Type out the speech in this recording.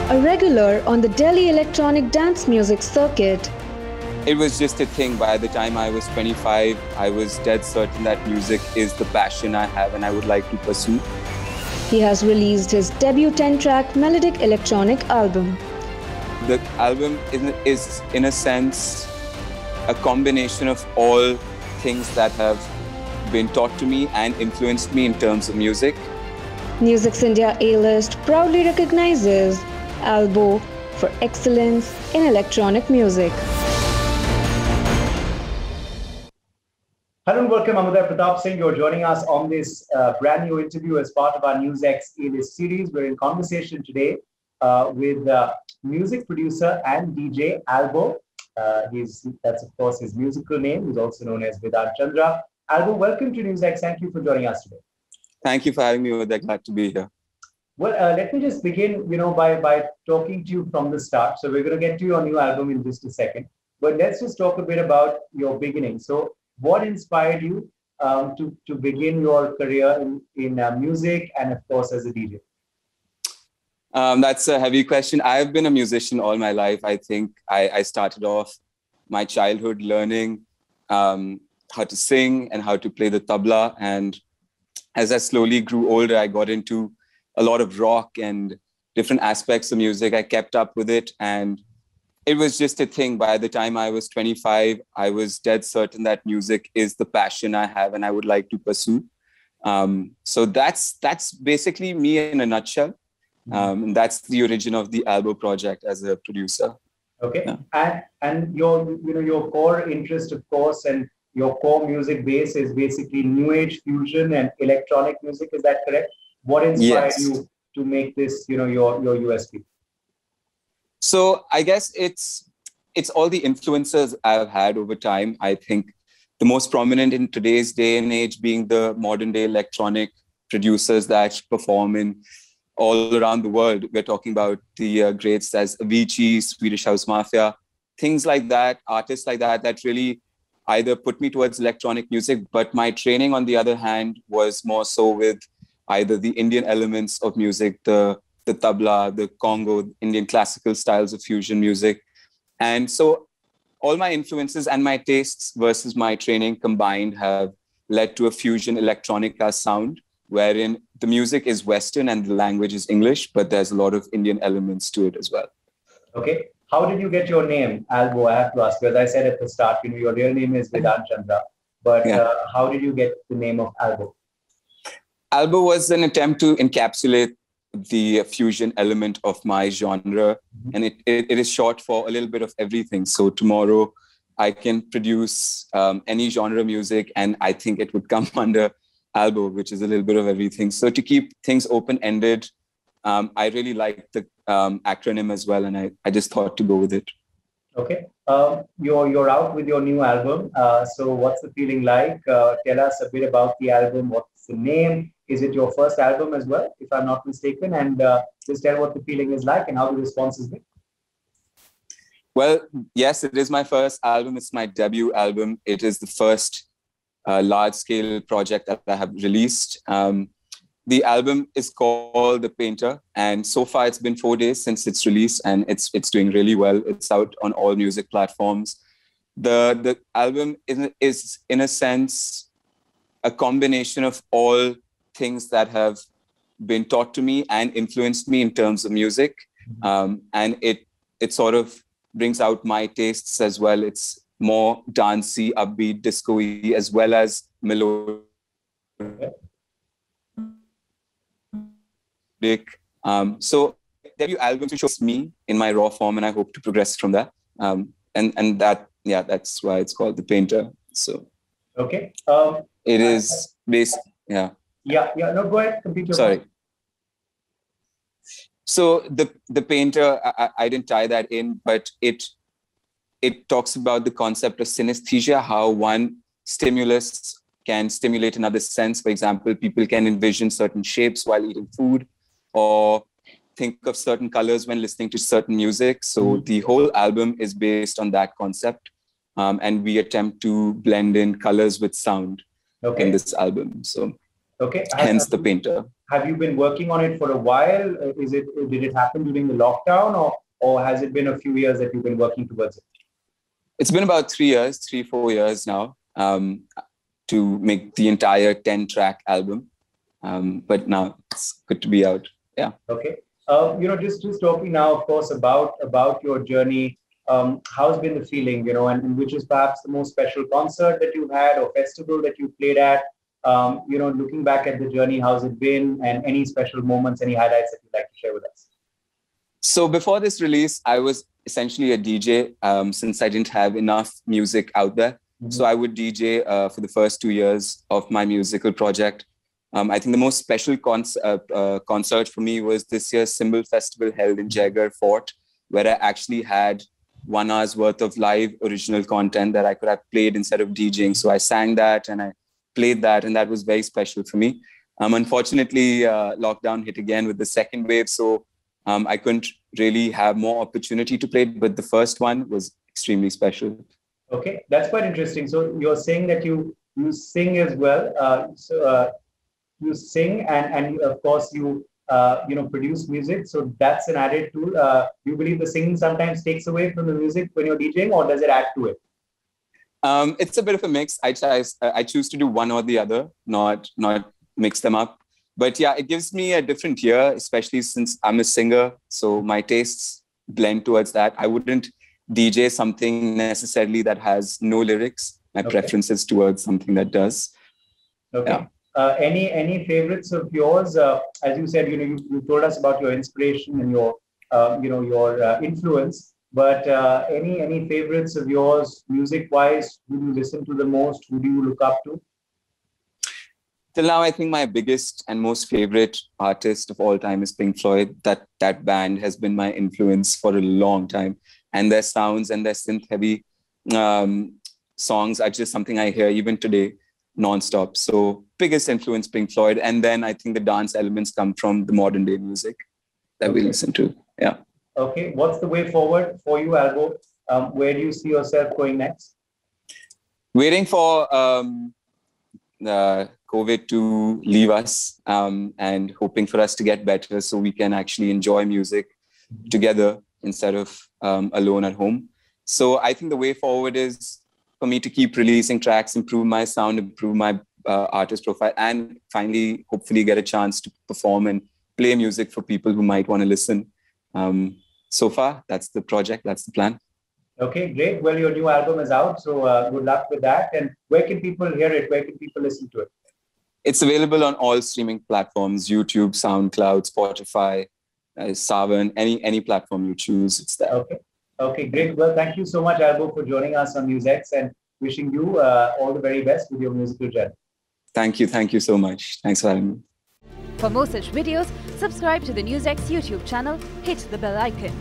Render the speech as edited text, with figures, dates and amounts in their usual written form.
a regular on the Delhi electronic dance music circuit. It was just a thing. By the time I was 25, I was dead certain that music is the passion I have and I would like to pursue. He has released his debut 10-track melodic electronic album. The album is, in a sense, a combination of all things that have been taught to me and influenced me in terms of music. Music's India A-list proudly recognizes Albo for excellence in electronic music. Hello and welcome, I'm Uday Pratap Singh. You're joining us on this brand new interview as part of our NewsX A-list series. We're in conversation today with music producer and DJ Albo. That's of course his musical name. He's also known as Vedant Chandra. Albo, welcome to NewsX. Thank you for joining us today. Thank you for having me, Uday. Glad to be here. Well, let me just begin, by talking to you from the start. So we're going to get to your new album in just a second. But let's just talk a bit about your beginning. So what inspired you to begin your career in music and, of course, as a DJ? That's a heavy question. I've been a musician all my life. I think I started off my childhood learning how to sing and how to play the tabla. And as I slowly grew older, I got into a lot of rock and different aspects of music. I kept up with it, and it was just a thing. By the time I was 25, I was dead certain that music is the passion I have and I would like to pursue. So that's basically me in a nutshell. And that's the origin of the Albo project as a producer. Okay, yeah. And your core interest, of course, and your core music base is basically new age fusion and electronic music. Is that correct? What inspired you to make this, your USP? So I guess it's all the influences I've had over time. I think the most prominent in today's day and age being the modern day electronic producers that perform in all around the world. We're talking about the greats as Avicii, Swedish House Mafia, things like that, artists like that really either put me towards electronic music, but my training, on the other hand, was more so with either the Indian elements of music, the tabla, the Congo, Indian classical styles of fusion music. And so all my influences and my tastes versus my training combined have led to a fusion electronica sound, wherein the music is Western and the language is English, but there's a lot of Indian elements to it as well. Okay. How did you get your name, Albo? I have to ask, because I said at the start, your real name is Vedant Chandra, but how did you get the name of Albo? Albo was an attempt to encapsulate the fusion element of my genre, and it is short for a little bit of everything. So tomorrow I can produce any genre music, and I think it would come under Albo, which is a little bit of everything. So to keep things open-ended, I really like the acronym as well, and I just thought to go with it. Okay. You're out with your new album. So what's the feeling like? Tell us a bit about the album. What's the name? Is it your first album as well, if I'm not mistaken? And just tell what the feeling is like and how the response has been. Well, yes, it is my first album. It's my debut album. It is the first large-scale project that I have released. The album is called The Painter, and so far it's been 4 days since its release, and it's doing really well. It's out on all music platforms. The album is in a sense a combination of all things that have been taught to me and influenced me in terms of music, and it sort of brings out my tastes as well. It's more dancey, upbeat, disco-y, as well as melodic. So debut album shows me in my raw form, and I hope to progress from that. And that's why it's called The Painter. So okay, it is based. Yeah. No, go ahead. Complete your Sorry. point. So the Painter, I didn't tie that in, but it talks about the concept of synesthesia, how one stimulus can stimulate another sense. For example, people can envision certain shapes while eating food, or think of certain colors when listening to certain music. So the whole album is based on that concept. And we attempt to blend in colors with sound in this album. So hence The Painter. have you been working on it for a while? Did it happen during the lockdown, or has it been a few years that you've been working towards it? It's been about 3, 4 years now to make the entire 10-track album. But now it's good to be out. Yeah. Okay. Just talking now, of course, about your journey. How's been the feeling, and which is perhaps the most special concert that you've had or festival that you played at? Looking back at the journey, how's it been, and any special moments, any highlights that you'd like to share with us? So before this release, I was essentially a DJ since I didn't have enough music out there. Mm-hmm. So I would DJ for the first 2 years of my musical project. I think the most special concert for me was this year's Symbol Festival held in Jaigarh Fort, where I actually had 1 hour's worth of live original content that I could have played instead of DJing. So I sang that and I played that, and that was very special for me. Unfortunately, lockdown hit again with the second wave, so I couldn't really have more opportunity to play, but the first one was extremely special. Okay, that's quite interesting. So you're saying that you sing as well. You sing and of course you produce music. So that's an added tool. Do you believe the singing sometimes takes away from the music when you're DJing, or does it add to it? It's a bit of a mix. I choose to do one or the other, not mix them up. But yeah, it gives me a different ear, especially since I'm a singer. So my tastes blend towards that. I wouldn't DJ something necessarily that has no lyrics. My preference is towards something that does. Okay. Yeah. Any favorites of yours? As you said, you told us about your inspiration and your influence. But any favorites of yours, music-wise? Who do you listen to the most? Who do you look up to? Till now, I think my biggest and most favorite artist of all time is Pink Floyd. That band has been my influence for a long time. And their sounds and their synth-heavy songs are just something I hear even today, nonstop. So biggest influence, Pink Floyd. And then I think the dance elements come from the modern day music that we listen to. Yeah. Okay. What's the way forward for you, Albo? Where do you see yourself going next? Waiting for COVID to leave us and hoping for us to get better so we can actually enjoy music together instead of alone at home. So I think the way forward is for me to keep releasing tracks, improve my sound, improve my artist profile, and finally, hopefully get a chance to perform and play music for people who might want to listen. So far, that's the project, that's the plan. Okay, great. Well, your new album is out, so good luck with that. And where can people hear it? Where can people listen to it? It's available on all streaming platforms, YouTube, SoundCloud, Spotify, Saavn, any platform you choose, it's there. Okay, great. Well, thank you so much, Albo, for joining us on NewsX, and wishing you all the very best with your musical journey. Thank you so much. Thanks for having me. For more such videos, subscribe to the NewsX YouTube channel, hit the bell icon.